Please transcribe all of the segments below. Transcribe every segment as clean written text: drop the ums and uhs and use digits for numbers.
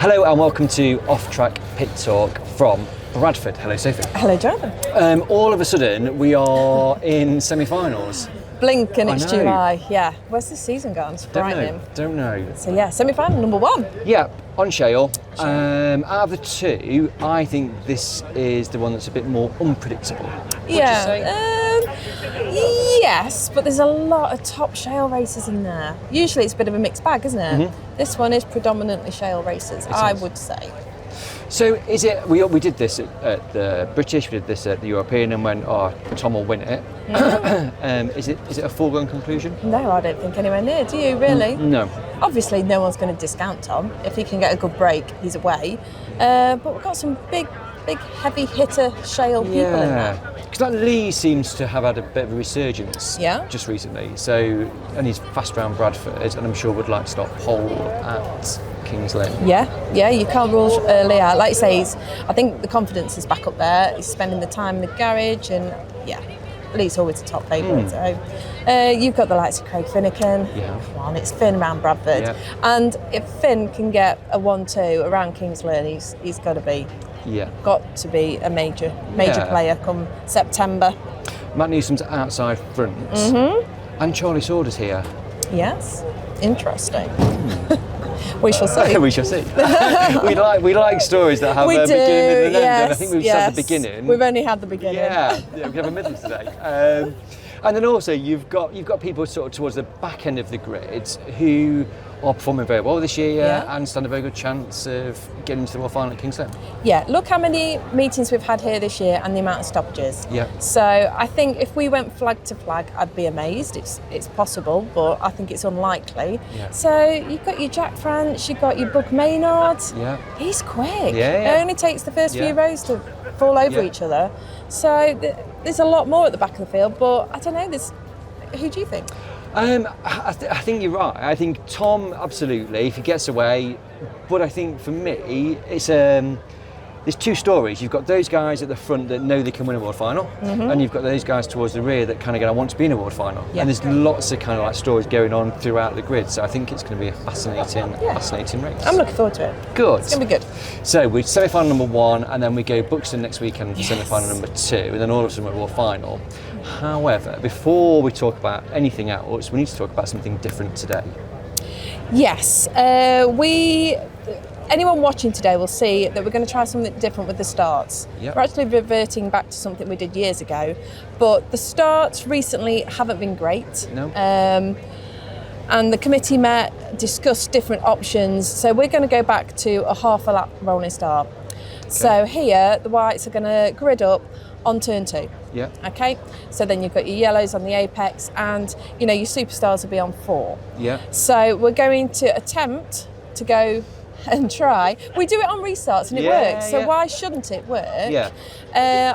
Hello and welcome to Off Track Pit Talk from Bradford. Hello Sophie. Hello Jonathan. All of a sudden we are in semi-finals. Blink and it's July. Yeah. Where's the season gone? It's frightening. Don't know. So yeah, semi-final number 1. Yeah, on Shale. Out of the two, I think this is the one that's a bit more unpredictable. Yes, but there's a lot of top shale races in there. Usually it's a bit of a mixed bag, isn't it? Mm-hmm. This one is predominantly shale races, I would say. So is it, we did this at the British, we did this at the European and went, Tom will win it. Mm-hmm. Is it a foregone conclusion? No, I don't think anywhere near. Do you, really? No. Obviously no one's going to discount Tom. If he can get a good break, he's away. But we've got some big heavy hitter shale people in there. Because like Lee seems to have had a bit of a resurgence just recently. So, and he's fast around Bradford and I'm sure would like to start pole at Kings Lynn. Yeah, you can't rule Lee out. Like you say, I think the confidence is back up there. He's spending the time in the garage and Lee's always a top favourite. So you've got the likes of Craig Finnegan. Yeah. Come on, it's Finn around Bradford. Yeah. And if Finn can get a 1-2 around Kings Lynn, he's got to be a major player come September. Matt Newsom's outside front. Mm-hmm. And Charlie Saunders here. Yes, interesting. We shall see. We shall see. we like stories that have a beginning, middle and end, and I think we've just had the beginning. We've only had the beginning. Yeah, we have a middle today. And then also you've got people sort of towards the back end of the grid who are performing very well this year and stand a very good chance of getting to the World Final at Kings Lynn. Yeah, look how many meetings we've had here this year and the amount of stoppages. Yeah. So I think if we went flag to flag, I'd be amazed. It's possible, but I think it's unlikely. Yeah. So you've got your Jack France, you've got your Bug Maynard. Yeah. He's quick. Yeah. It only takes the first few rows to fall over each other. So there's a lot more at the back of the field, but I don't know. Who do you think? I think you're right. I think Tom, absolutely, if he gets away. But I think for me, it's there's two stories. You've got those guys at the front that know they can win a world final, and you've got those guys towards the rear that kind of go, I want to be in a world final. Yeah. And there's lots of kind of like stories going on throughout the grid. So I think it's going to be a fascinating race. I'm looking forward to it. Good. It's going to be good. So we're semi-final number 1, and then we go Buxton next weekend for semi-final number 2, and then all of a sudden we're world final. However, before we talk about anything else, we need to talk about something different today. Yes, anyone watching today will see that we're going to try something different with the starts. Yep. We're actually reverting back to something we did years ago, but the starts recently haven't been great. No. And the committee met, discussed different options, so we're going to go back to a half a lap rolling start. Okay. So here, the whites are going to grid up on turn 2. Yeah. Okay. So then you've got your yellows on the apex, and your superstars will be on 4. Yeah. So we're going to attempt to go and try. We do it on restarts and it works. So why shouldn't it work? Yeah.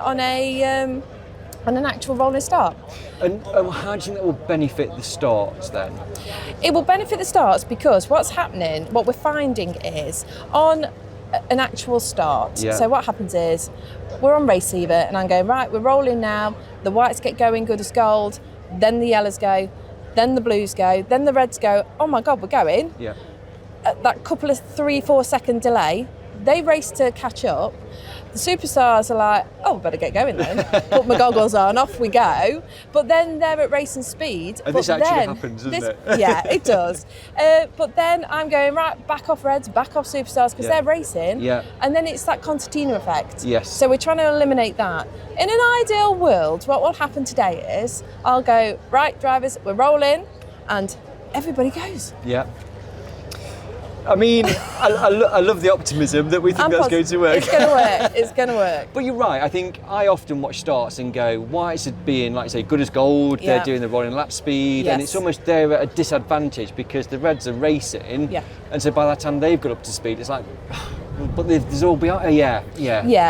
On an actual rolling start. And how do you think that will benefit the starts then? It will benefit the starts because what we're finding is on an actual start. Yeah. So what happens is we're on receiver and I'm going, right, we're rolling now. The whites get going good as gold. Then the yellows go. Then the blues go. Then the reds go. Oh my God, we're going. Yeah. At that couple of 3-4 second delay, they race to catch up. The superstars are like, oh, better get going then. Put my goggles on, off we go. But then they're at racing speed. And this actually happens, doesn't it? Yeah, it does. But then I'm going, right, back off reds, back off superstars, because they're racing. Yeah. And then it's that concertina effect. Yes. So we're trying to eliminate that. In an ideal world, what will happen today is I'll go, right, drivers, we're rolling, and everybody goes. Yeah. I mean, I love the optimism that we think that's going to work. It's going to work. It's going to work. But you're right. I think I often watch starts and go, whites are being, like you say, good as gold. Yeah. They're doing the rolling lap speed. And it's almost they're at a disadvantage because the reds are racing. Yeah. And so by that time they've got up to speed, it's like, but there's all behind. Yeah.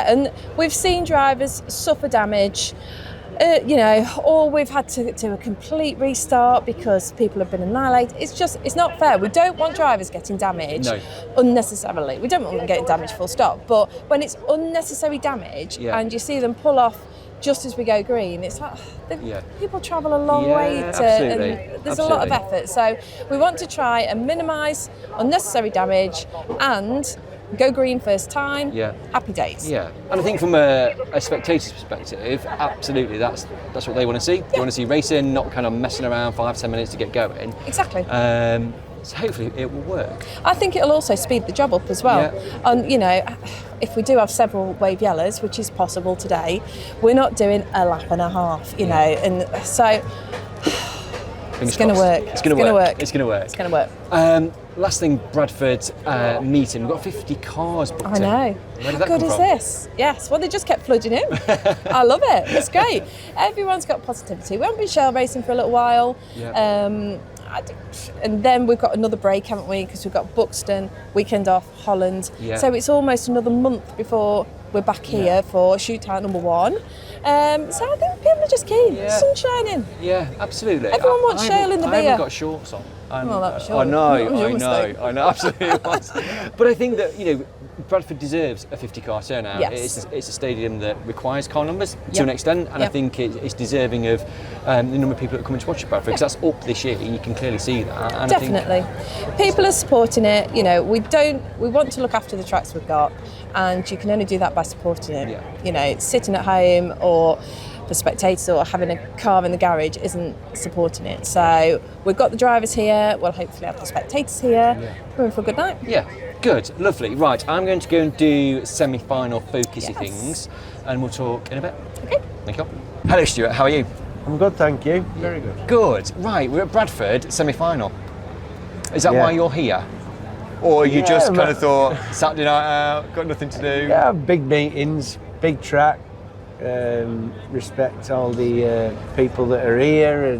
And we've seen drivers suffer damage. Or we've had to do a complete restart because people have been annihilated. It's not fair. We don't want drivers getting damaged unnecessarily. We don't want them getting damaged full stop. But when it's unnecessary damage and you see them pull off just as we go green, it's like people travel a long way and there's a lot of effort. So we want to try and minimise unnecessary damage and Go green first time. Yeah. Happy days. Yeah. And I think from a spectator's perspective, absolutely, that's what they want to see. They want to see racing, not kind of messing around 5-10 minutes to get going. Exactly. So hopefully it will work. I think it'll also speed the job up as well. Yeah. And you know, if we do have several wave yellows, which is possible today, we're not doing a lap and a half, you know, and so it's going to work. It's going to work. It's going to work. It's going to work. Last thing, Bradford meeting. We've got 50 cars booked I know. in. Where did How that good come is from? this? Yes. Well, they just kept flooding in. I love it. It's great. Everyone's got positivity. We haven't been shell racing for a little while. Yeah. And then we've got another break, haven't we? Because we've got Buxton, weekend off, Holland. Yeah. So it's almost another month before we're back here for shootout number 1. So I think people are just keen. Yeah. Sun shining. Yeah, absolutely. Everyone wants shale in the I beer. haven't got shorts on. Well, that was I short. That know, was your I mistake. know, absolutely it was. But I think that, you know, Bradford deserves a 50-car turnout. Yes. It's a stadium that requires car numbers to an extent, and I Yep. think it's deserving of the number of people that come and watch Bradford, because that's up this year, and you can clearly see that. And Definitely. People are supporting it. You know, we want to look after the tracks we've got, and you can only do that by supporting it. Yeah. You know, sitting at home or for spectators or having a car in the garage isn't supporting it. So we've got the drivers here, we'll hopefully have the spectators here. We're in for a good night. Yeah, good, lovely. Right, I'm going to go and do semi-final focusy things, and we'll talk in a bit. Okay. Thank you. Hello, Stuart, how are you? I'm good, thank you. Very good. Good. Right, we're at Bradford, semi-final. Is that Yeah. why you're here? Or you Yeah, just kind of thought, Saturday night out, got nothing to do? Yeah, big meetings, big track. Respect all the people that are here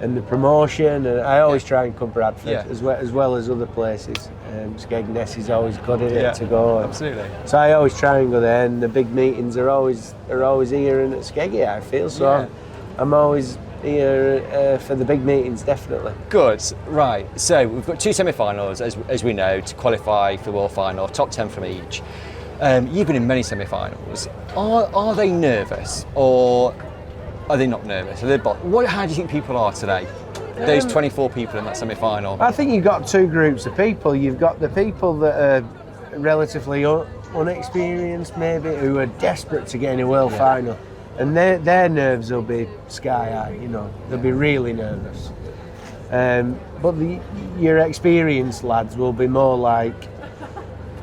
and the promotion. And I always try and come Bradford as well as other places. Skegness is always good at it to go. Absolutely. So I always try and go there. And the big meetings are always here and at Skeggy, I feel. So I'm always here for the big meetings, definitely. Good. Right. So we've got 2 semi-finals, as we know, to qualify for the World Final. Top 10 from each. You've been in many semi-finals. Are they nervous, or are they not nervous? How do you think people are today? Those 24 people in that semi-final. I think you've got 2 groups of people. You've got the people that are relatively unexperienced, maybe, who are desperate to get in a world final, and their nerves will be sky high. You know, they'll be really nervous. But your experienced lads will be more like,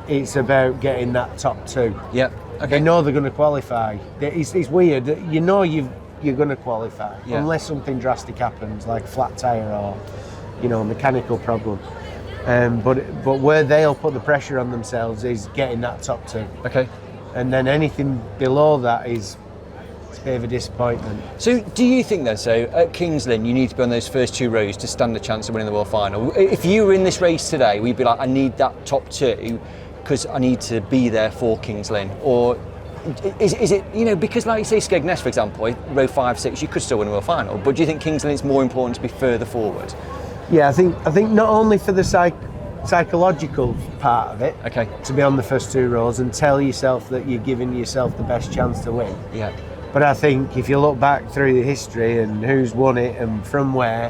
it's about getting that top 2. Yeah. Okay. They know they're going to qualify. It's weird. You know you're going to qualify unless something drastic happens, like a flat tyre or, you know, a mechanical problem. But where they'll put the pressure on themselves is getting that top 2. Okay. And then anything below that is a bit of a disappointment. So do you think then, at Kings Lynn, you need to be on those first 2 rows to stand a chance of winning the World Final? If you were in this race today, we'd be like, I need that top 2 because I need to be there for Kings Lynn? Or is it, you know, because like you say Skegness, for example, row 5, 6, you could still win a World Final, but do you think Kings Lynn it's more important to be further forward? Yeah, I think not only for the psychological part of it, to be on the first 2 rows and tell yourself that you're giving yourself the best chance to win. Yeah. But I think if you look back through the history and who's won it and from where,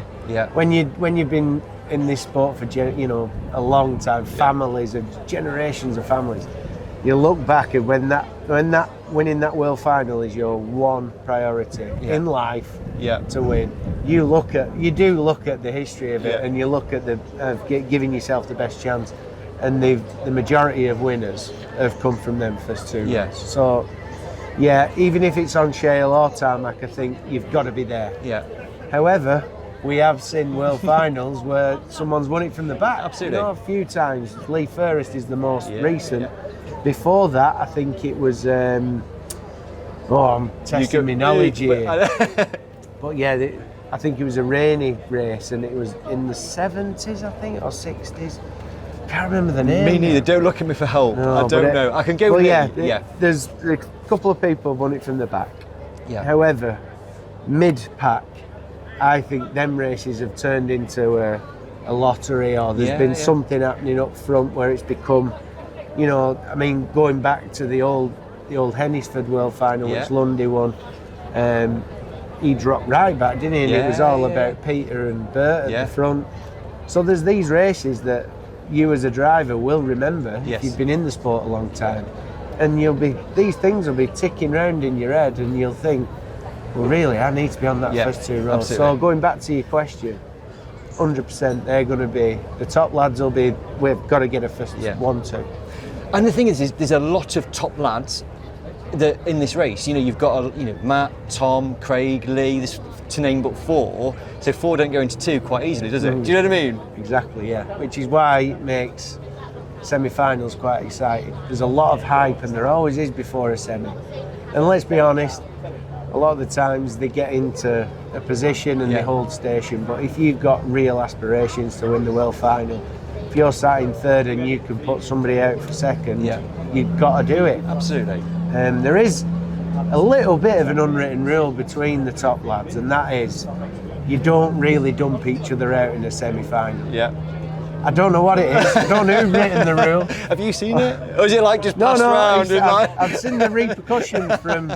when you've been in this sport for a long time, families of generations of families, you look back at when winning that world final is your one priority in life to win. You do look at the history of it, and you look at giving yourself the best chance, and the majority of winners have come from them first 2 rounds. So even if it's on shale or tarmac, I think you've got to be there. However, we have seen world finals where someone's won it from the back. Absolutely. You know, a few times. Lee First is the most recent. Before that, I think it was. I'm testing my knowledge here. But I think it was a rainy race, and it was in the 70s, I think, or 60s. Can't remember the name. Me neither. Don't look at me for help. No, I don't know. I can go with There's a couple of people won it from the back. However, mid-pack, I think them races have turned into a lottery, or there's been something happening up front where it's become, you know, I mean, going back to the old Hennisford World Final, which Lundy won, he dropped right back, didn't he? And it was all about Peter and Bert at the front. So there's these races that you as a driver will remember if you've been in the sport a long time, and these things will be ticking round in your head, and you'll think, well, really, I need to be on that first 2 rows. Absolutely. So going back to your question, 100% they're going to be, the top lads will be, we've got to get a first 1, 2. And the thing is there's a lot of top lads that in this race. You know, you've got Matt, Tom, Craig, Lee, to name but 4. So 4 don't go into 2 quite easily, does it? Do you know what I mean? Exactly, yeah. Which is why it makes semi-finals quite exciting. There's a lot of hype, and there always is before a semi. And let's be honest, a lot of the times they get into a position and they hold station. But if you've got real aspirations to win the World Final, if you're sat in 3rd and you can put somebody out for 2nd, you've got to do it. Absolutely. There is a little bit of an unwritten rule between the top lads, and that is you don't really dump each other out in a semi-final. Yeah. I don't know what it is. I don't know who's written the rule. Have you seen it? Or is it like just passed around? I've seen the repercussions from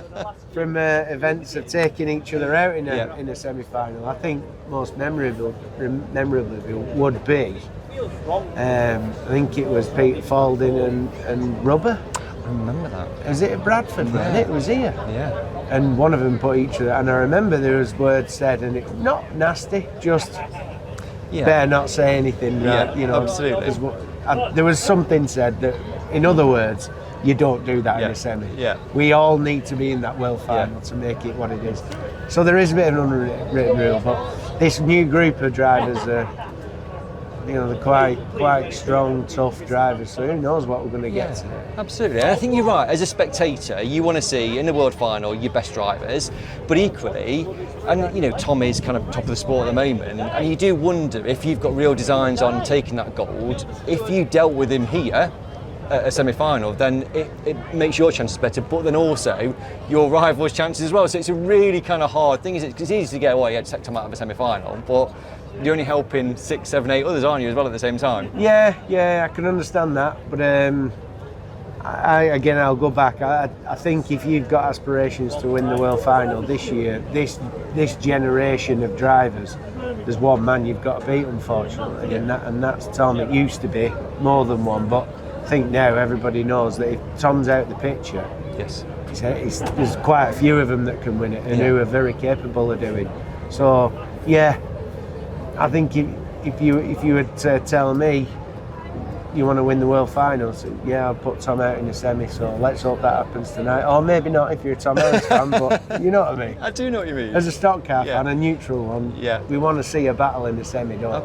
events of taking each other out in a semi-final. I think most memorable would be, I think it was Peter Falding and Rubber. I remember that. Was it at Bradford? Yeah. It was here. Yeah. And one of them put each other, and I remember there was words said, and it not nasty, just better not say anything. Right? You know, absolutely. There was something said that, in other words, you don't do that in a semi. Yeah. We all need to be in that World Final to make it what it is. So there is a bit of an unwritten rule, but this new group of drivers are, they're quite strong, tough drivers, so who knows what we're going to get to. Absolutely. And I think you're right. As a spectator, you want to see in the World Final your best drivers, but equally, and Tom is kind of top of the sport at the moment, and you do wonder if you've got real designs on taking that gold. If you dealt with him here at a semi-final, then it makes your chances better, but then also your rival's chances as well. So it's a really kind of hard thing. It's easy to go, well, take Tom out of a semi-final, but you're only helping 6, 7, 8 others, aren't you, as well at the same time? Yeah, I can understand that, but I'll go back. I think if you've got aspirations to win the World Final this year, this generation of drivers, there's one man you've got to beat, unfortunately, and that's Tom. It used to be more than one, but I think now everybody knows that if Tom's out the picture, there's quite a few of them that can win it and who are very capable of doing. So I think if you would tell me you want to win the World Finals, I'll put Tom out in the semi, so let's hope that happens tonight. Or maybe not if you're a Tom Harris fan, but you know what I mean? I do know what you mean. As a stock car fan, a neutral one, we want to see a battle in the semi, don't we?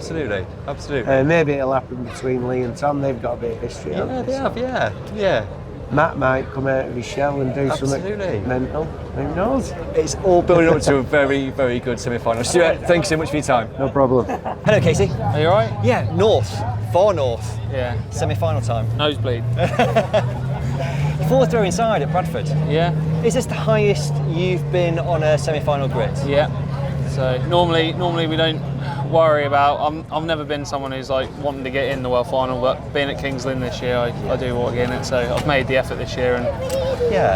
Absolutely. Maybe it'll happen between Lee and Tom. They've got a bit of history, they have, yeah. Matt might come out of his shell and do something mental. Who knows? It's all building up to a very, very good semi-final. Stuart, thank you so much for your time. No problem. Hello, Casey. Are you alright? Yeah, north, far north. Yeah. Semi-final time. Nosebleed. 4th row inside at Bradford. Yeah. Is this the highest you've been on a semi-final grid? Yeah. So normally we don't worry about. I've never been someone who's like wanting to get in the World Final, but being at Kings Lynn this year, I do want to get in it. So I've made the effort this year and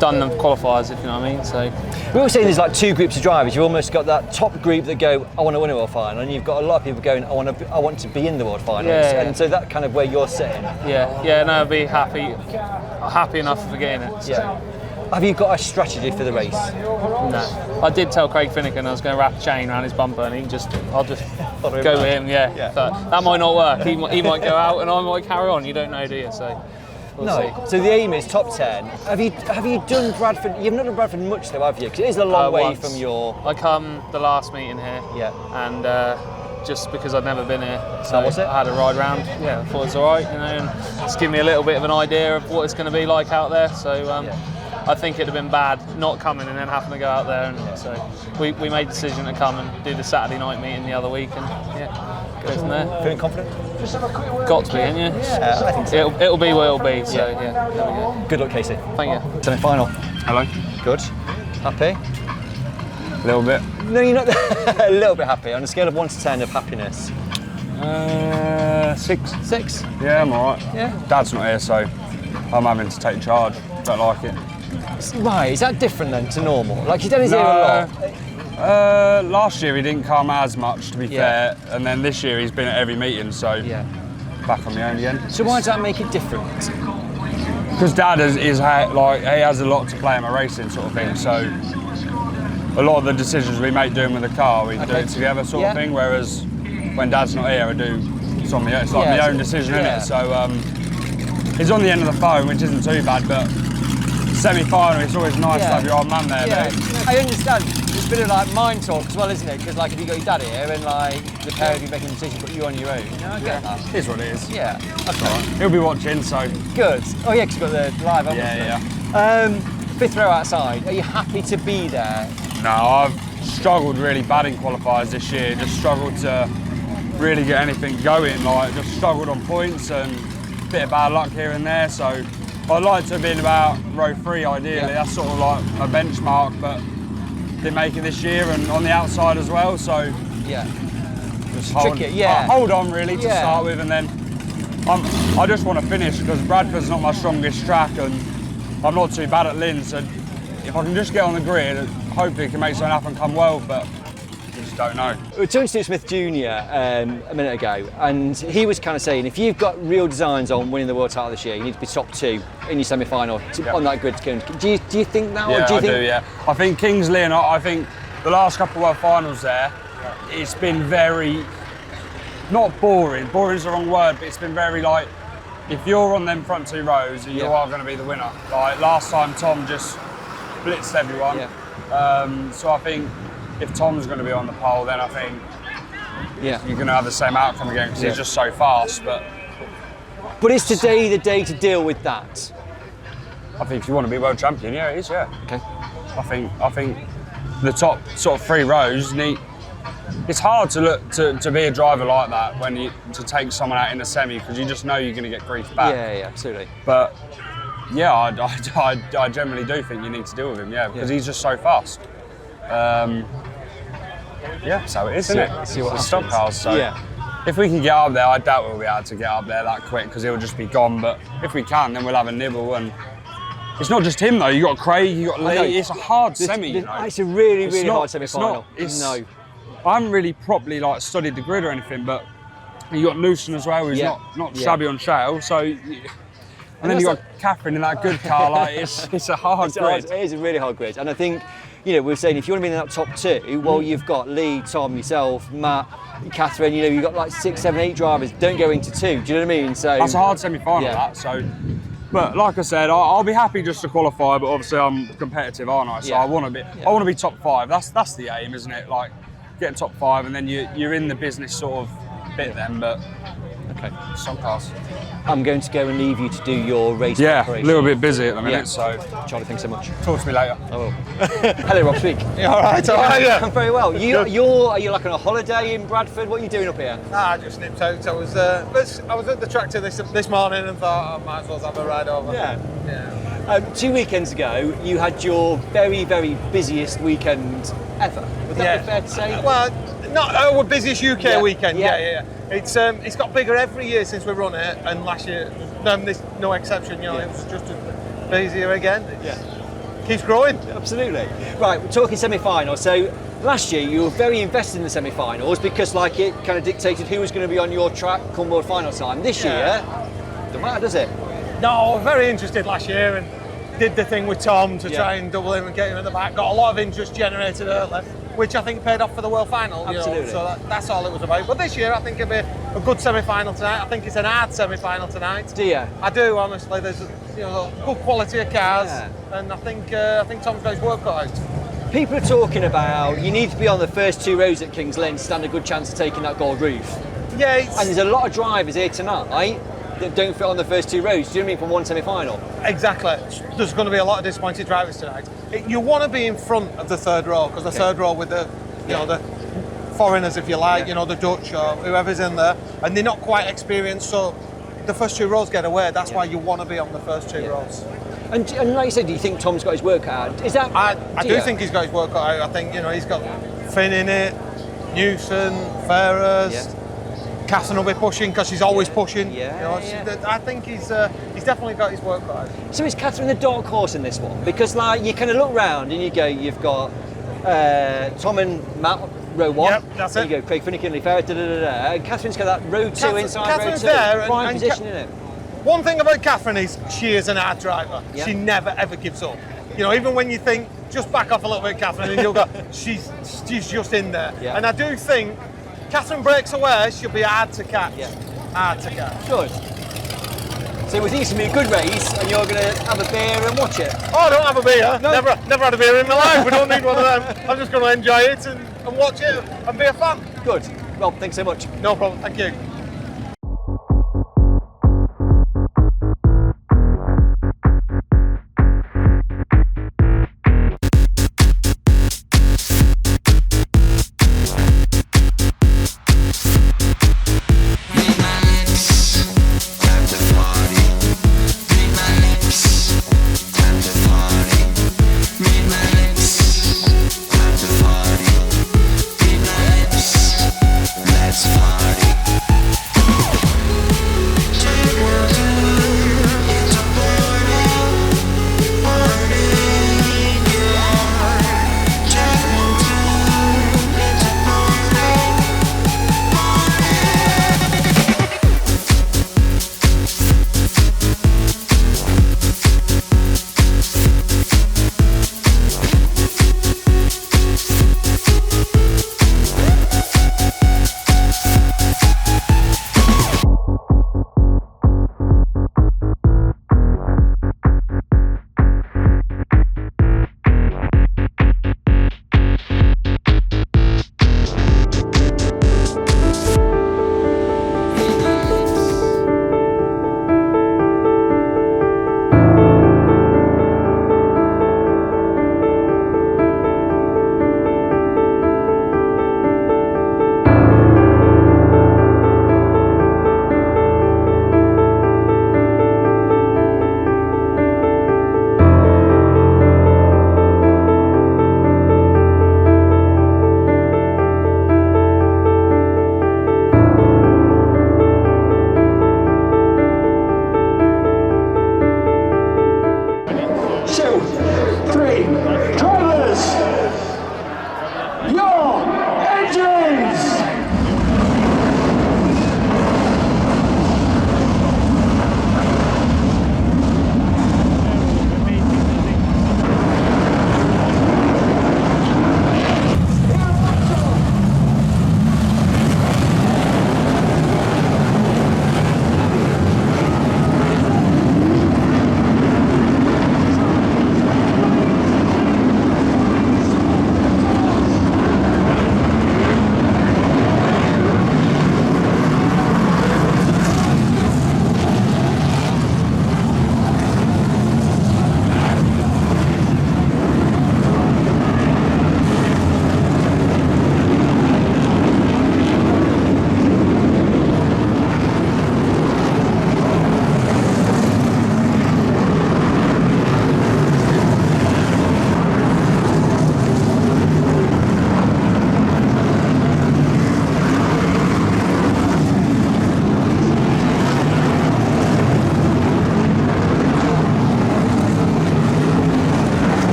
done the qualifiers, if you know what I mean. So we're all saying there's like 2 groups of drivers. You've almost got that top group that go, I want to win a World Final, and you've got a lot of people going, I want to be in the World Finals. Yeah. And so that kind of where you're sitting. Yeah. No, I'd be happy enough for getting it. So. Yeah. Have you got a strategy for the race? No. I did tell Craig Finnegan I was going to wrap a chain around his bumper, and I'll just go with him. Yeah. But that might not work. He might go out, and I might carry on. You don't know, do you? So we'll see. So the aim is top 10. Have you done Bradford? You've not done Bradford much though, have you? Because it is a long way from your. I come the last meeting here. Yeah. And just because I'd never been here, so was it? I had a ride round. Yeah, I thought it was all right, and just give me a little bit of an idea of what it's going to be like out there. So. I think it'd have been bad not coming and then having to go out there, and so we made the decision to come and do the Saturday night meeting the other week, and go from there. Feeling confident? Got to be, ain't you? Yeah, I think so. It'll be what it'll be. So there we go. Good luck, Casey. Thank you. Semi-final. Hello. Good. Happy? A little bit. No, you're not. A little bit happy. On a scale of 1 to 10 of happiness. 6. 6. Yeah, I'm alright. Yeah. Dad's not here, so I'm having to take charge. Don't like it. Right, is that different then to normal? Like your dad is here a lot. Last year he didn't come as much, to be fair, and then this year he's been at every meeting, so back on my own again. So why does that make it different? Because Dad like he has a lot to play in my racing sort of thing. So a lot of the decisions we make doing with the car, we do it together sort of thing. Whereas when Dad's not here, I do it's like my own decision, isn't it? So he's on the end of the phone, which isn't too bad, but semi-final, it's always nice to have your old man there. Yeah, I understand. It's a bit of like mind talk as well, isn't it? Because like if you got your dad here and like the pair of you making a decision, but you on your own. No, I get that. It is what it is. Yeah, that's right. He'll be watching, so. Good. Oh yeah, because you've got the live, haven't you? Yeah. Fifth row outside. Are you happy to be there? No, I've struggled really bad in qualifiers this year. Just struggled to really get anything going. Like just struggled on points and a bit of bad luck here and there. So I'd like to have been about row 3 ideally. Yeah. That's sort of like my benchmark, but didn't make it this year and on the outside as well. So yeah, just hold on really to start with, and then I just want to finish because Bradford's not my strongest track and I'm not too bad at Lynn. So if I can just get on the grid, hopefully it can make something happen come well. But you just don't know. We were talking to Stuart Smith Jr. A minute ago, and he was kind of saying if you've got real designs on winning the world title this year, you need to be top 2 in your semi-final on that grid to go. Do you think that? Yeah, or do you I do. Yeah, I think Kingsley and I think the last couple of world finals there, it's been very not boring. Boring is the wrong word, but it's been very like if you're on them front 2 rows, you are going to be the winner. Like last time, Tom just blitzed everyone. Yeah. So I think if Tom's going to be on the pole, then I think you're going to have the same outcome again because he's just so fast. But is today the day to deal with that? I think if you want to be world champion, yeah, it is. Yeah. Okay. I think the top sort of 3 rows need. It's hard to look to be a driver like that when to take someone out in a semi because you just know you're going to get grief back. Yeah, absolutely. But yeah, I generally do think you need to deal with him. Yeah, because he's just so fast. Yeah, so it is, isn't it? See what it's stock cars. So if we can get up there, I doubt we'll be able to get up there that quick because he'll just be gone. But if we can, then we'll have a nibble. And it's not just him though. You got Craig, you got Lee. It's a hard semi. It's a really hard semi-final. No. I haven't really properly like studied the grid or anything, but you got Newson as well, who's not shabby on shale. So, and then you got Catherine in that good car. Like it's a hard grid. It is a really hard grid, and I think we're saying if you want to be in that top 2, well, you've got Lee, Tom, yourself, Matt, Catherine. You've got like 6, 7, 8 drivers. Don't go into 2. Do you know what I mean? So that's a hard semi-final. That so. But like I said, I'll be happy just to qualify. But obviously, I'm competitive, aren't I? So I want to be. I want to be top 5. That's the aim, isn't it? Like. Getting top 5 and then you're in the business sort of bit then, but okay, some cars. I'm going to go and leave you to do your race A preparation. little bit busy at the minute, so. Charlie, thanks so much. Talk to me later. I will. Hello, Rob, speak. All right, I'm very well. Are you like on a holiday in Bradford? What are you doing up here? I just nipped out. I was at the tractor this morning and thought I might as well have a ride over. Yeah. 2 weekends ago, you had your very, very busiest weekend ever. Would that be fair to say? Well, not our busiest UK weekend. Yeah. It's got bigger every year since we run it, and last year, this no exception. It was just busier again. Keeps growing. Absolutely. Right, we're talking semi-finals. So last year you were very invested in the semi-finals because it kind of dictated who was going to be on your track come world final time. This year, doesn't matter, does it? No, very interested last year and did the thing with Tom to try and double him and get him in the back. Got a lot of interest generated early, which I think paid off for the world final. Absolutely. So that's all it was about. But this year I think it'll be a good semi-final tonight. I think it's an hard semi-final tonight. Do you? I do, honestly. There's good quality of cars, and I think Tom's got his work cut out. People are talking about you need to be on the first 2 rows at King's Lynn to stand a good chance of taking that gold roof. Yeah. And there's a lot of drivers here tonight that don't fit on the first 2 rows. Do you know what I mean? For one semi-final. Exactly. There's going to be a lot of disappointed drivers tonight. You want to be in front of the 3rd row because the 3rd row with the foreigners, if you like, the Dutch or whoever's in there, and they're not quite experienced. So the first 2 rows get away. That's why you want to be on the first 2 rows. And like you said, do you think Tom's got his work cut out? Is that? I do think he's got his work cut out. I think he's got Finn in it, Newson, Ferrers. Catherine will be pushing because she's always pushing. I think he's definitely got his work cut out. So is Catherine the dark horse in this one? Because you kind of look round and you go, you've got Tom and Matt row 1. Yep, that's there it. you go, Craig Finnegan, Fair, And Catherine's got that row 2 inside Catherine's row 2. there, Prime and position in it. One thing about Catherine is she is an hard driver. Yep. She never ever gives up. You know, even when you think just back off a little bit, Catherine, and you'll go, she's just in there. Yeah. And I do think Catherine breaks away, she'll be hard to catch. Yeah. Hard to catch. Good. So we think it's going to be a good race, and you're going to have a beer and watch it. Oh, I don't have a beer. No. Never had a beer in my life. We don't need one of them. I'm just going to enjoy it and watch it and be a fan. Good. Rob, thanks so much. No problem. Thank you.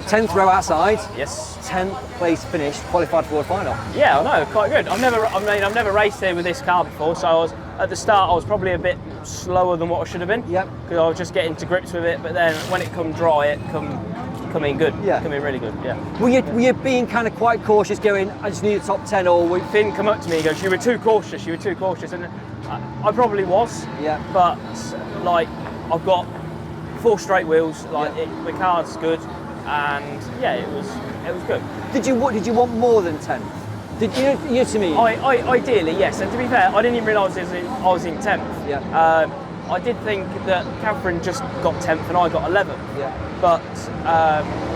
Tenth row outside. Yes. 10th place finish, qualified for the final. Yeah, I know, quite good. I've never raced here with this car before, so at the start I was probably a bit slower than what I should have been. Yep. Because I was just getting to grips with it, but then when it come dry, it come come in good. Yeah. Come in really good. Yeah. Were you being kind of quite cautious, going, I just need a top 10, or were Finn come up to me and goes, "You were too cautious. You were too cautious," and I probably was. Yeah. But like, I've got 4 straight wheels. Like, the car's good, and yeah, it was good. Did you want more than 10th? Did you to me? I ideally, yes. And to be fair, I didn't even realise I was in 10th. Yeah. I did think that Catherine just got 10th and I got 11th. Yeah. But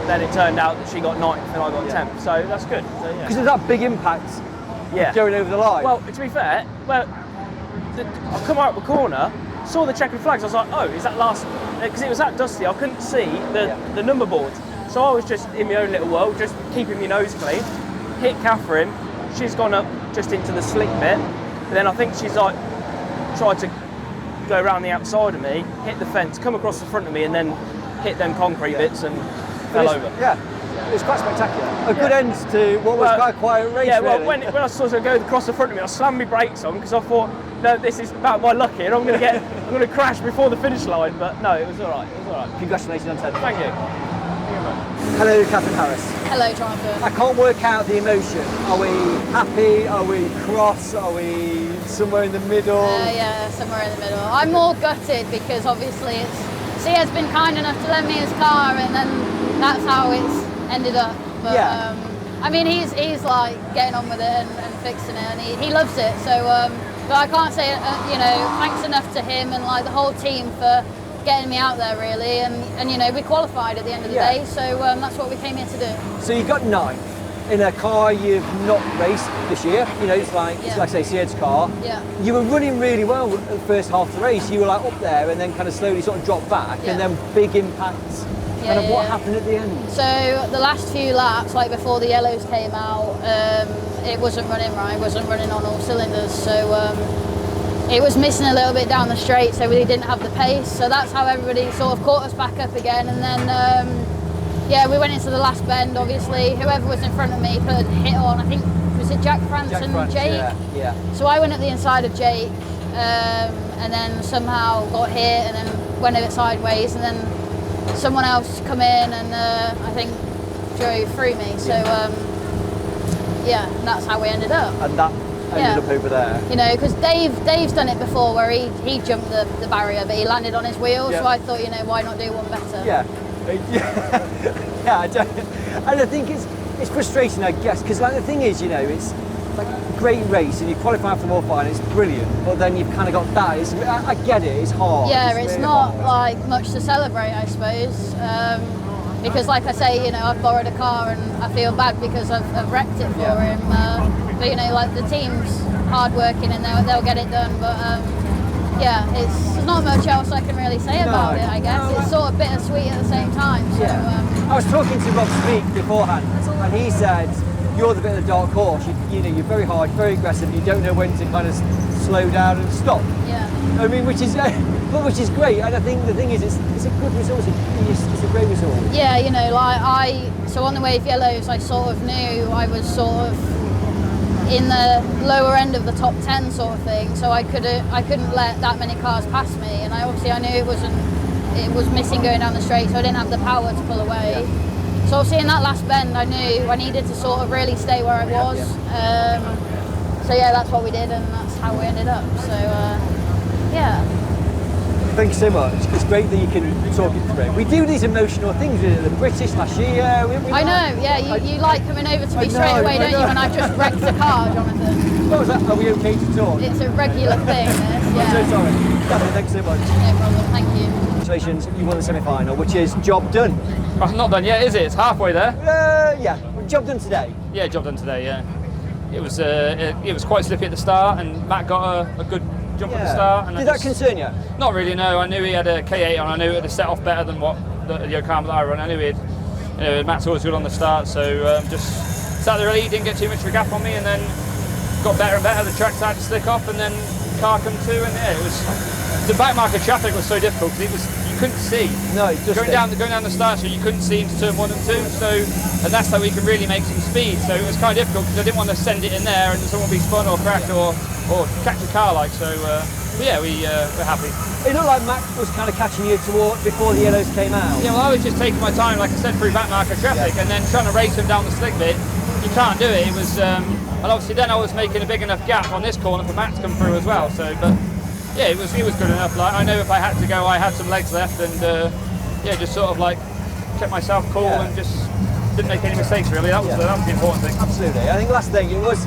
then it turned out that she got 9th and I got 10th. So that's good. So, yeah. Because of that big impact going over the line. Well, to be fair, I come out the corner, saw the checkered flags. I was like, oh, is that last? Because it was that dusty, I couldn't see the number board. So I was just in my own little world, just keeping my nose clean. Hit Catherine. She's gone up just into the slick bit. And then I think she's like tried to go around the outside of me, hit the fence, come across the front of me, and then hit them concrete bits and fell over. Yeah, it was quite spectacular. A good end to what was quite a quiet race. Yeah, well, really. when I saw her go across the front of me, I slammed my brakes on because I thought, no, this is about my luck here. I'm going to crash before the finish line. But no, it was all right. It was all right. Congratulations on 10th. Thank you. Hello, Catherine Harris. Hello, Jonathan. I can't work out the emotion. Are we happy? Are we cross? Are we somewhere in the middle? Yeah, somewhere in the middle. I'm more gutted because obviously Sia's been kind enough to lend me his car, and then that's how it's ended up. But, I mean, he's like getting on with it and fixing it, and he loves it. So, but I can't say thanks enough to him and like the whole team for getting me out there really, and we qualified at the end of the day, so that's what we came here to do. So you got 9th in a car you've not raced this year. It's like I say, Sia's car. Yeah. You were running really well at the first half of the race. You were like up there, and then kind of slowly sort of dropped back, and then big impacts. What happened at the end? So the last few laps, like before the yellows came out, it wasn't running right. It wasn't running on all cylinders. So. It was missing a little bit down the straight, so we didn't have the pace. So that's how everybody sort of caught us back up again. And then, we went into the last bend, obviously. Whoever was in front of me put a hit on, I think, was it Jack France and Jake? Yeah. So I went at the inside of Jake, and then somehow got hit, and then went a bit sideways, and then someone else come in and I think drove through me. So, that's how we ended up. And that ended up over there. Because Dave's done it before where he jumped the barrier, but he landed on his wheels. So I thought, why not do one better? Yeah. And I think it's frustrating, I guess, because like the thing is, it's like a great race and you qualify for the more final, it's brilliant, but then you've kind of got that. I get it, it's hard. Yeah, it's really not like much to celebrate, I suppose. Because like I say, I've borrowed a car and I feel bad because I've wrecked it for him. But like the team's hard working and they'll get it done. But there's not much else I can really say about it, I guess. It's sort of bittersweet at the same time. So, I was talking to Rob Speak beforehand and he said, you're the bit of the dark horse. You're very hard, very aggressive. You don't know when to kind of slow down and stop. Yeah. I mean, which is great. And I think the thing is, it's a good result. It's a great result. Yeah, so on the Wave Yellows, I sort of knew I was sort of in the lower end of the top 10 sort of thing. So I couldn't let that many cars pass me. And I knew it was missing going down the straight, so I didn't have the power to pull away. Yeah. So obviously in that last bend, I knew I needed to sort of really stay where I was. So that's what we did, and that's how we ended up. So Thank you so much. It's great that you can talk it through. We do these emotional things with the British last year. I know, you like coming over to me straight away, don't you, when I just wrecked the car, Jonathan? What was that? Are we okay to talk? It's a regular thing, this, yeah. I'm so sorry. Catherine, thanks so much. No problem, thank you. Congratulations, you won the semi-final, which is job done. Oh, not done yet, is it? It's halfway there. Job done today. Yeah, job done today, yeah. It was quite slippy at the start, and Matt got a good jump at the start. And Did that concern you? Not really, no. I knew he had a K8 on. I knew it would have set off better than what the Yokohama that I run. I knew Matt's always good on the start, so just sat there early, didn't get too much of a gap on me, and then got better and better. The track started to slick off, and then car come to, and it was the back marker traffic was so difficult because you couldn't see. No, just going down the start, so you couldn't see into turn 1 and 2. So, and that's how we can really make some speed. So it was kind of difficult because I didn't want to send it in there and someone be spun or cracked or catch a car like. So yeah, we're happy. It looked like Max was kind of catching you before the yellows came out. Yeah, well, I was just taking my time, like I said, through back marker traffic, and then trying to race him down the slick bit. You can't do it. It was, and obviously then I was making a big enough gap on this corner for Max to come through as well. So, but yeah, it was good enough. Like I know if I had to go, I had some legs left, and yeah, just sort of like kept myself cool and just didn't make any mistakes. Really, that was the important thing. Absolutely. I think last thing it was.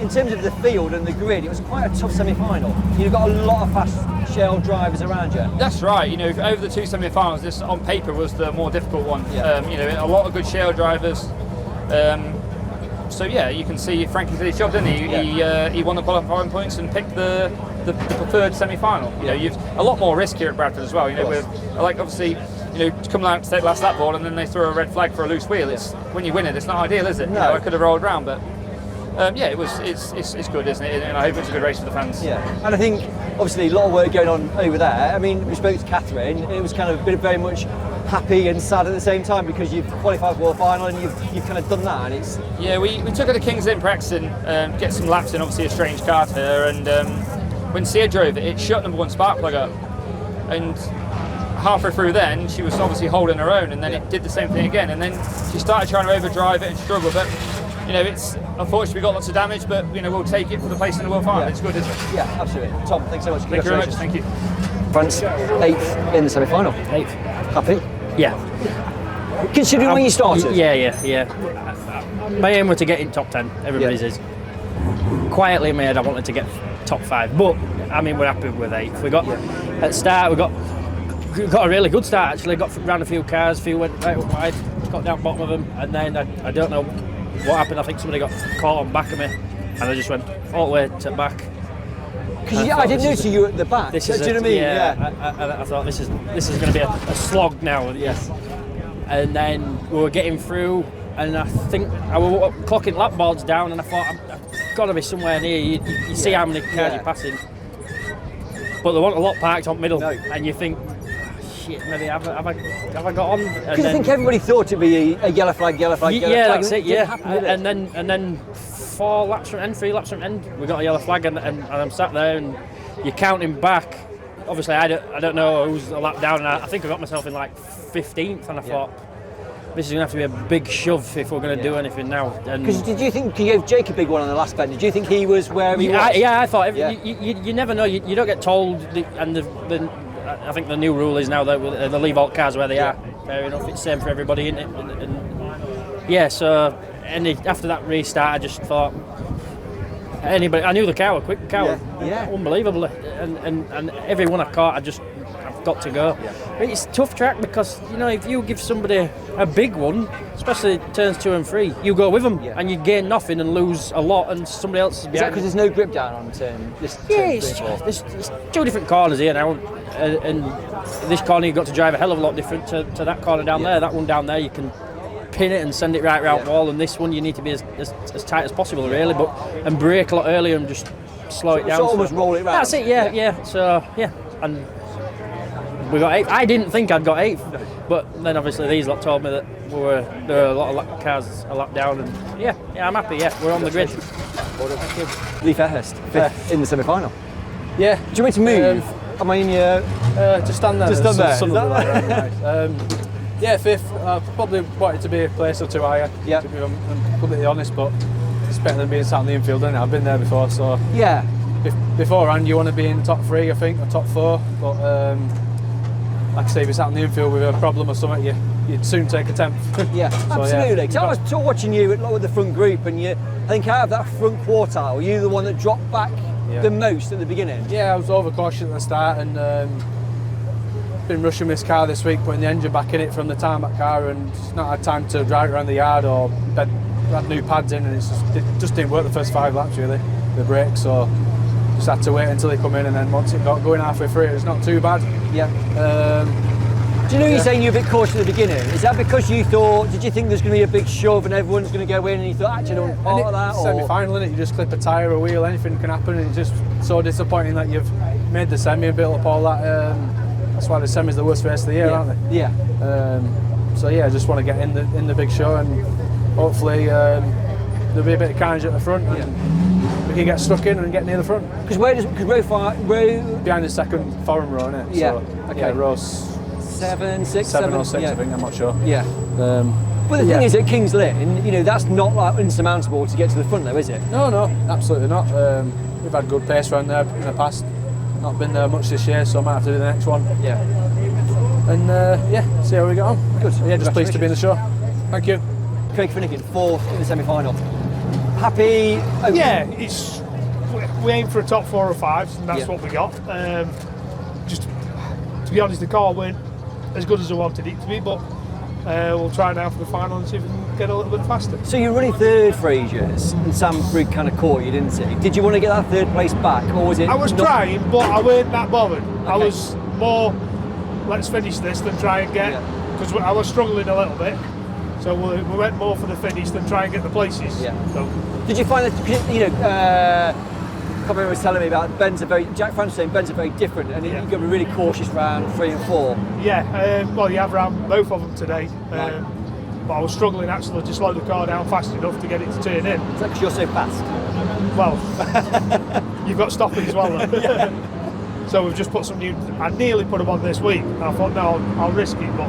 In terms of the field and the grid, it was quite a tough semi-final. You've got a lot of fast shell drivers around you. That's right. You know, over the two semi-finals, this on paper was the more difficult one. Yeah. You know, a lot of good shell drivers. So yeah, you can see Frankie did his job, didn't he? He won the qualifying points and picked the preferred semi-final. You know, you've a lot more risk here at Bradford as well. You know, with like obviously. You know, to come out to take last lap ball and then they throw a red flag for a loose wheel. It's when you win it, it's not ideal, is it? No. You know, I could have rolled round, but yeah, it's good, isn't it? And I hope it's a good race for the fans. Yeah, and I think obviously a lot of work going on over there. I mean, we spoke to Catherine. It was kind of a bit very much happy and sad at the same time because you've qualified for the final and you've kind of done that. And it's we took her to King's Lynn practicing, get some laps in. Obviously, a strange car to her, and when Sia drove it, it shut number one spark plug up, and halfway through then she was obviously holding her own, and then it did the same thing again, and then she started trying to overdrive it and struggle, but you know, it's unfortunately we got lots of damage, but you know, we'll take it for the place in the world final. It's good, isn't it? Yeah, absolutely. Tom, thanks so much. Thank you very much. Thank you. France 8th in the semi-final. 8th. Happy? Yeah. Considering when you started? Yeah. My aim was to get in top 10. Everybody's is. Quietly in my head, I wanted to get top 5, but I mean, we're happy with 8th. We got at the start, we got a really good start actually. Got round a few cars, a few went right up wide, got down bottom of them, and then I don't know what happened. I think somebody got caught on back of me, and I just went all the way to the back. Because I didn't notice you at the back. Do you know what I mean? Yeah. I thought this is going to be a slog now. Yes. And then we were getting through, and I think I was clocking lap boards down, and I thought I've got to be somewhere near. You see how many cars you're passing, but there weren't a lot parked on middle, and you think. Shit, maybe have I got on? Because I think everybody thought it'd be a yellow flag. Yeah, that's it. Yeah, and then 4 laps from end, 3 laps from end, we got a yellow flag, and I'm sat there, and you're counting back. Obviously, I don't know who's a lap down, and I think I got myself in like 15th, and I thought this is going to have to be a big shove if we're going to do anything now. Because did you think you gave Jake a big one on the last bend? Did you think he was where he was? I thought you never know. You don't get told, I think the new rule is now that the leave alt cars where they are. Fair enough, it's the same for everybody, isn't it? And yeah, so after that restart, I just thought anybody. I knew the car was quick, unbelievable, and every one I caught, I've got to go. But it's a tough track because you know if you give somebody a big one, especially turns 2 and 3, you go with them and you gain nothing and lose a lot, and somebody else is behind. Is that because there's no grip down on turn? There's 2 different corners here now, and this corner you've got to drive a hell of a lot different to that corner down there. That one down there you can pin it and send it right round wall, and this one you need to be as tight as possible really, and brake a lot earlier and just slow it down. So almost roll it round. That's it. Yeah. So and we got 8th. I didn't think I'd got 8th, but then obviously these lot told me that there were a lot of cars a lap down, and yeah, I'm happy. Yeah, we're on the grid. Thank you. Lee Fairhurst, 5th in the semi-final. Yeah. Do you want me to move? Am I in your? Just stand there. Just stand there. Yeah, 5th. I probably wanted to be a place or 2 higher. Yeah. To be completely honest, but it's better than being sat in the infield, isn't it? I've been there before, so. Yeah. Beforehand, you want to be in top 3, I think, or top 4, but. Like I say, if you're sat in the infield with a problem or something, you'd soon take a 10th. Yeah, so, absolutely. Yeah. I was watching you with the front group, and I think out of that front quartile, you're the one that dropped back the most at the beginning. Yeah, I was overcautious at the start, and been rushing this car this week, putting the engine back in it from the tarmac car, and not had time to drive it around the yard or had new pads in, and it just didn't work the first 5 laps really, the brakes. So. Just had to wait until they come in, and then once it got going halfway through, it was not too bad. Yeah. Do you know you're saying you're a bit cautious at the beginning? Is that because did you think there's going to be a big shove and everyone's going to go in, and you thought, actually, I don't want part of that? Semi-final, innit? You just clip a tyre, a wheel, anything can happen, and it's just so disappointing that you've made the semi and built up all that. That's why the semi's the worst race of the year, aren't they? Yeah. So yeah, I just want to get in the big show, and hopefully there'll be a bit of carnage at the front, and we can get stuck in and get near the front. Because row 5, behind the second foreign row, isn't it? Yeah. So, Okay. yeah, row 7 or 6, I think. I'm not sure. Yeah. But the thing is, at Kings Lynn, you know, that's not like insurmountable to get to the front, though, is it? No, absolutely not. We've had good pace around there in the past. Not been there much this year, so I might have to do the next one. Yeah. And see how we get on. Good. Yeah, just pleased to be in the show. Thank you. Craig Finnegan, 4th in the semi-final. Happy? Yeah, we aim for a top 4 or 5, and that's what we got. Just to be honest, the car weren't as good as I wanted it to be, but we'll try now for the final and see if we can get a little bit faster. So you're running 3rd for ages, and Sam Brigg kind of caught you, didn't he? Did you want to get that 3rd place back, or was it? I was trying, but I weren't that bothered. Okay. I was more, let's finish this than try and get, because I was struggling a little bit. So we went more for the finish than try and get the places. Yeah. So. Did you find that, you know, Conor was telling me about Jack Francis saying Ben's are very different, and you've got to be really cautious round 3 and 4. Yeah, well, you have round both of them today. But I was struggling actually to slow the car down fast enough to get it to turn in. Is that because you're so fast? Well, you've got stopping as well then. So we've just put some new, I nearly put them on this week. And I thought, no, I'll risk it, but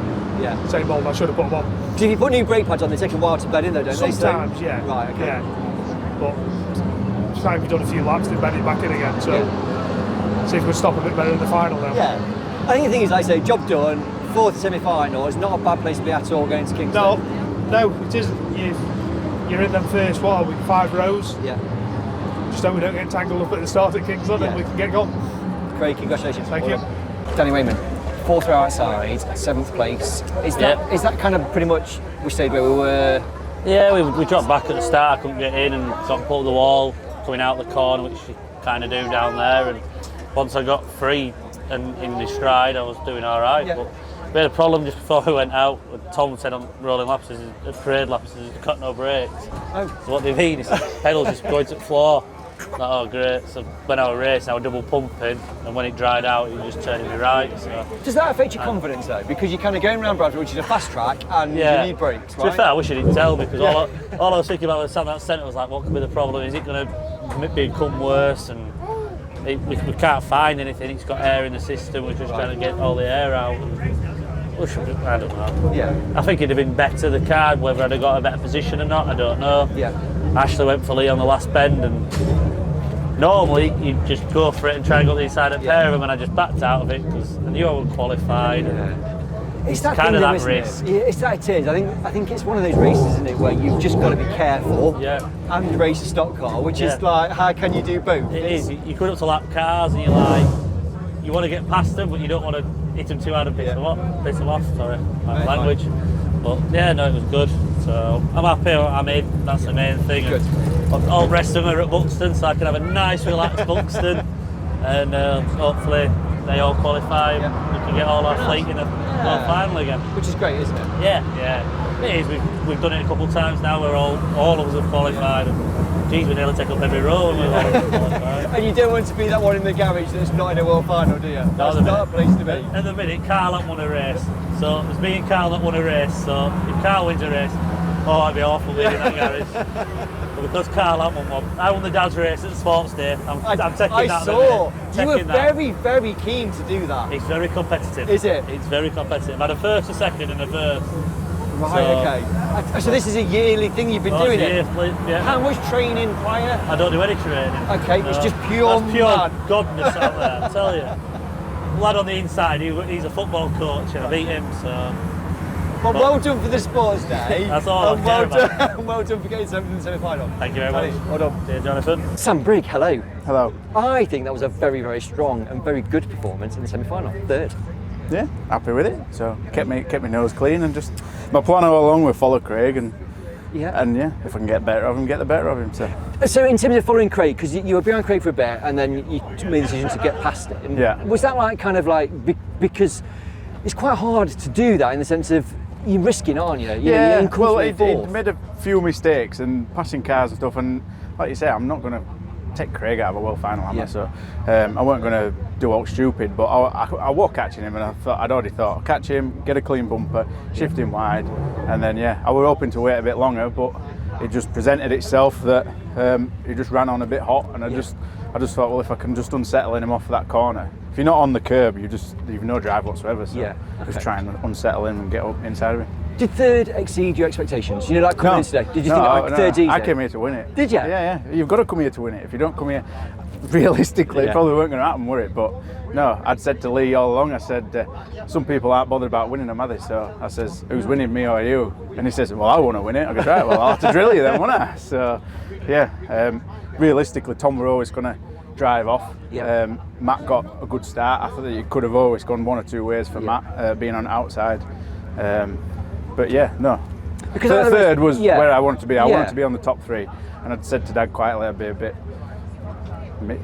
same old, I should have put them on. Because if you put new brake pads on, they take a while to bed in though, don't Sometimes, they? yeah. Right, okay. Yeah. But time we've done a few laps, they've bed it back in again. So see if we can stop a bit better in the final now. Yeah. I think the thing is, like I say, job done, 4th semi-final, it's not a bad place to be at all going to Kings Lynn. No, it isn't. You're in them first, 5 rows. Yeah. Just hope we don't get tangled up at the start at Kings Lynn and we can get going. Craig, congratulations. Thank you. Danny Wayman, 4th row outside, 7th place. Is that kind of pretty much we stayed where we were? Yeah, we dropped back at the start. I couldn't get in and got pulled the wall coming out the corner, which you kind of do down there. And once I got free and in my stride, I was doing all right. But we had a problem just before we went out. Tom said on rolling laps, parade laps, he's got no brakes. Oh. So what they mean is the pedals just going to the floor. Like, oh great, so when I was racing I was double pumping, and when it dried out it was just turning me right. So. Does that affect your confidence though? Because you're kind of going around Bradford, which is a fast track, and you need brakes, right? To be fair, I wish I didn't tell, because all I was thinking about when I sat in that centre was like, what could be the problem? Is it going to become worse? And we can't find anything, it's got air in the system, we're just trying to get all the air out. I don't know. Yeah. I think it'd have been better, the car, whether I'd have got a better position or not, I don't know. Yeah. Ashley went for Lee on the last bend, and normally you just go for it and try and go the inside of a pair of them, and I just backed out of it because I knew I wasn't qualified. It's that kind of thing, that isn't risk. It's that it is. I think it's one of those races, isn't it, where you've just got to be careful and race a stock car, which is like, how can you do both? It is. You come up to lap cars and you're like, you want to get past them, but you don't want to hit them too hard and piss them off. Sorry, my language. But yeah, no, it was good. So I'm happy I'm in. That's the main thing. Good. All the rest of them are at Buxton, so I can have a nice, relaxed Buxton, and hopefully they all qualify. We can get all our fleet in a final again. Which is great, isn't it? Yeah, it is. We've done it a couple of times now where all of us have qualified. And, geez, we nearly take up every row and we're all qualified. And you don't want to be that one in the garage that's not in a world final, do you? That's not a place to be. At the minute, Carl won a race. So it was me and Carl that won a race. So if Carl wins a race, it'd be awful being in that garage. But because Carl won one, I won the dad's race at the sports day. I'm taking that. I saw. You were very, very keen to do that. It's very competitive. Is it? It's very competitive. I had a first, a second, and a first. Right, okay. So this is a yearly thing you've been doing it? Yeah. How much training prior? I don't do any training. Okay, it's just pure godness out there, I tell you. Lad on the inside, he's a football coach, and I beat him, so... Well done for the sports day. That's all I care about. Well done for getting something in the semi-final. Thank you very much. Well done. Dear Jonathan. Sam Brigg, hello. Hello. I think that was a very, very strong and very good performance in the semi-final. 3rd. Yeah, happy with it. So kept my nose clean, and just my plan all along was follow Craig, and if I can get better of him, get the better of him. So in terms of following Craig, because you were behind Craig for a bit, and then you made the decision to get past him. Yeah. Was that like kind of like because it's quite hard to do that in the sense of you're risking, aren't you? Well, he made a few mistakes and passing cars and stuff, and like you say, I'm not going to take Craig out of a world final, am I? So I weren't going to do all stupid, but I was catching him, and I'd already thought, catch him, get a clean bumper, shift him wide, and then I was hoping to wait a bit longer, but it just presented itself that he just ran on a bit hot, and I just thought, well, if I can just unsettle him off that corner. If you're not on the curb, you've no drive whatsoever. So just try and unsettle him and get up inside of him. Did third exceed your expectations? You know, like coming in today, did you think like third's easy? I came here to win it. Did you? Yeah. You've got to come here to win it. If you don't come here, realistically, it probably weren't going to happen, were it? But no, I'd said to Lee all along, I said, some people aren't bothered about winning them, are they? So I says, who's winning, me or you? And he says, well, I want to win it. I goes, right, well, I'll have to drill you then, won't I? So, realistically, Tom were always going to drive off. Matt got a good start. I thought it could have always gone one or two ways for Matt, being on outside. But because third was where I wanted to be. I wanted to be on the top three, and I'd said to Dad quietly I'd be a bit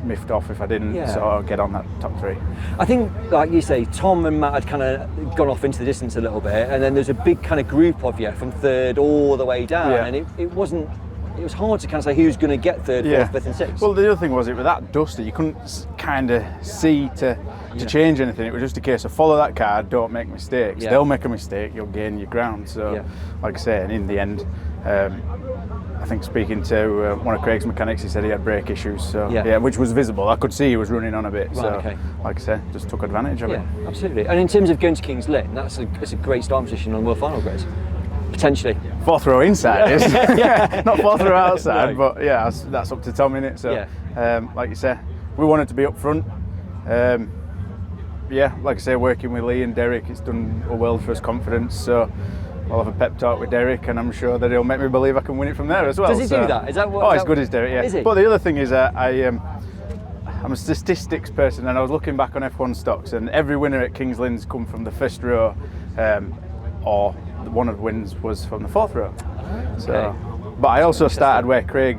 miffed off if I didn't sort of get on that top three. I think, like you say, Tom and Matt had kind of gone off into the distance a little bit, and then there's a big kind of group of you from third all the way down, and it wasn't. It was hard to kind of say who's going to get third, fourth, fifth, and sixth. Well, the other thing was it was that dusty. You couldn't kind of see to change anything. It was just a case of follow that car, don't make mistakes. They'll make a mistake, you'll gain your ground. So, like I say, and in the end, I think speaking to one of Craig's mechanics, he said he had brake issues. So which was visible. I could see he was running on a bit. Like I said, just took advantage of it. Absolutely. And in terms of going to King's Lynn, that's a great starting position on World Final grade. Potentially. Fourth row inside is. Not fourth row outside, but that's up to Tom, innit? So, like you say, we wanted to be up front. Like I say, working with Lee and Derek, it's done a world for us confidence. So I'll have a pep talk with Derek, and I'm sure that he'll make me believe I can win it from there as well. Does he do that? Is that what? Oh, he's good as Derek, yeah. Is he? But the other thing is, I'm a statistics person, and I was looking back on F1 stocks, and every winner at King's Lynn's come from the first row, or one of the wins was from the fourth row. So, but I also started where Craig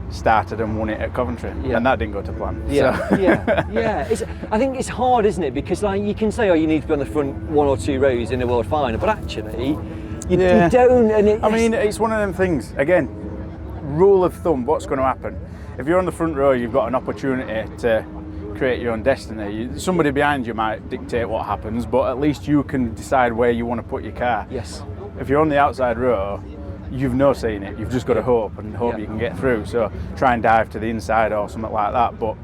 started and won it at Coventry, and that didn't go to plan. I think it's hard, isn't it? Because like you can say, oh, you need to be on the front one or two rows in the World Final, but actually, you don't. And it's one of them things. Again, rule of thumb: what's going to happen if you're on the front row? You've got an opportunity to create your own destiny. Somebody behind you might dictate what happens, but at least you can decide where you want to put your car. Yes. If you're on the outside row, you've no say in it. You've just got to hope you can get through. So try and dive to the inside or something like that. But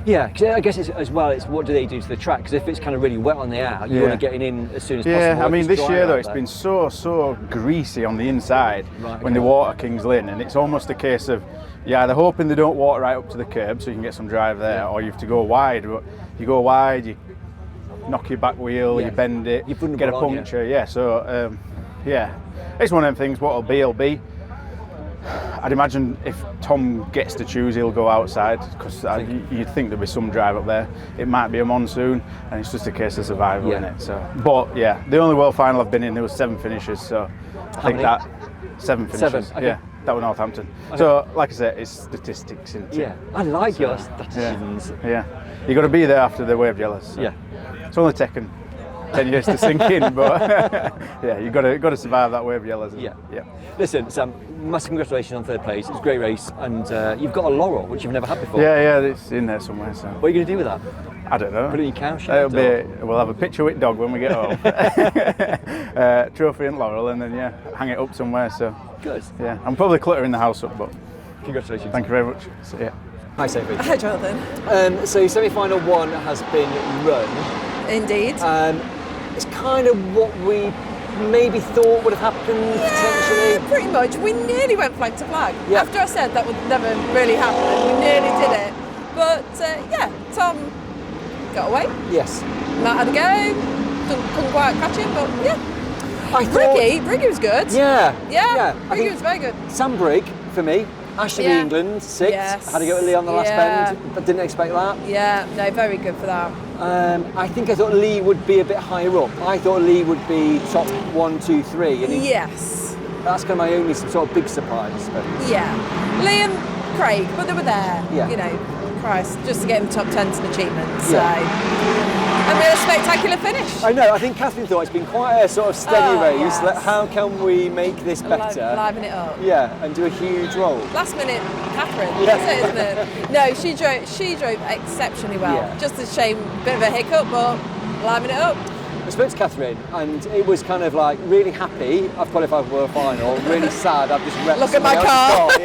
Yeah, because I guess it's what do they do to the track? Because if it's kind of really wet on the out, you want to get in as soon as possible. Yeah, I mean this year though it's been so greasy on the inside when they water King's Lynn, and it's almost a case of they're hoping they don't water right up to the curb so you can get some drive there, or you have to go wide. But you go wide, you knock your back wheel, you bend it, you get a puncture. So it's one of them things. What'll be, will be. I'd imagine if Tom gets to choose, he'll go outside, because you'd think there'd be some drive up there. It might be a monsoon, and it's just a case of survival, innit? So, but the only World Final I've been in, there was 7 finishes. So I think that 7 finishes. 7, okay. That was Northampton. Okay. So, like I said, it's statistics, isn't it? I like your statisticians. You got to be there after the wave yellows. So. It's only taken 10 years to sink in, but you got to survive that wave yellows. Listen, Sam, massive congratulations on third place. It's a great race, and you've got a laurel which you've never had before. It's in there somewhere. So what are you going to do with that? I don't know. Put it in your cow shed. We'll have a picture with dog when we get home. Trophy and laurel, and then hang it up somewhere. So good. I'm probably cluttering the house up, but congratulations. Thank you very much. So, Hi, Sophie. Hi, Jonathan. So semi-final 1 has been run. Indeed. It's kind of what we maybe thought would have happened potentially. Pretty much. We nearly went flag to flag. After I said that would never really happen, we nearly did it. But Tom got away. Yes. Matt had a go. Couldn't quite catch him, but Briggy was good. Yeah. Briggy was very good. Sam Brigg for me. Ashley England, 6th. Yes. Had to go to Lee on the last bend. I didn't expect that. Yeah, no, very good for that. I thought Lee would be a bit higher up. I thought Lee would be top 1, 2, 3. And yes. That's kind of my only sort of big surprise. But. Yeah. Lee and Craig, but they were there. Yeah. You know, Christ, just to get him top 10 to achievements. So. And we had a spectacular finish. I know, I think Catherine thought it's been quite a sort of steady race. Yes. Like, how can we make this better? Liven it up. Yeah, and do a huge roll. Last minute, Catherine, isn't it? No, she drove exceptionally well. Yeah. Just a shame, bit of a hiccup, but liven it up. I spoke to Catherine, and it was kind of like really happy I've qualified for World Final, really sad I've just wrecked Look at my somebody car. else's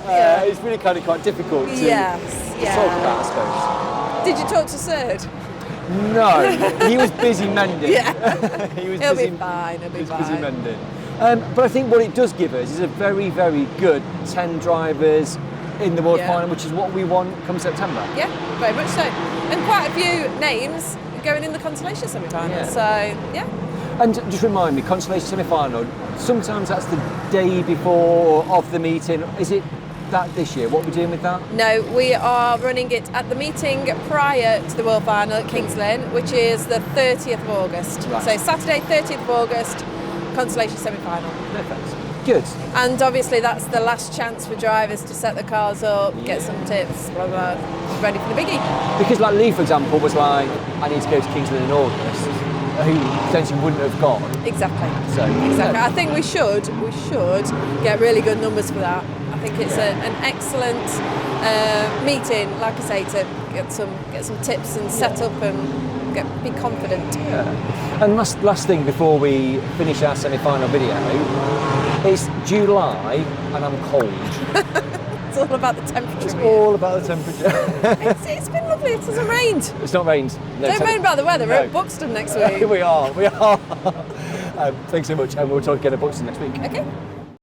Yeah. It's really kind of quite difficult to talk about, I suppose. Did you talk to Stuart? No, he was busy mending. Yeah. He'll be fine. He'll be fine. Busy mending. But I think what it does give us is a very, very good 10 drivers in the World Final, which is what we want come September. Yeah, very much so. And quite a few names going in the consolation semi-final. So, yeah. And just remind me, consolation semi-final, sometimes that's the day before of the meeting. Is it that this year? What are we doing with that? No, we are running it at the meeting prior to the World Final at Kings Lynn, which is the 30th of August. Right. So Saturday, 30th of August, consolation semi-final. Perfect. Good. And obviously that's the last chance for drivers to set the cars up, get some tips, blah, blah, ready for the biggie. Because like Lee, for example, was like, I need to go to Kings Lynn in August, who potentially wouldn't have gone. Exactly. So, exactly. I think we should get really good numbers for that. I think it's an excellent meeting, like I say, to get some tips and set up and be confident. Yeah. And last thing before we finish our semi-final video, it's July and I'm cold. It's all about the temperature. It's all about the temperature. It's been lovely. It hasn't rained. It's not rained. No, Don't moan about the weather. We're at Buxton next week. We are. Thanks so much, and we'll talk again at Buxton next week. Okay.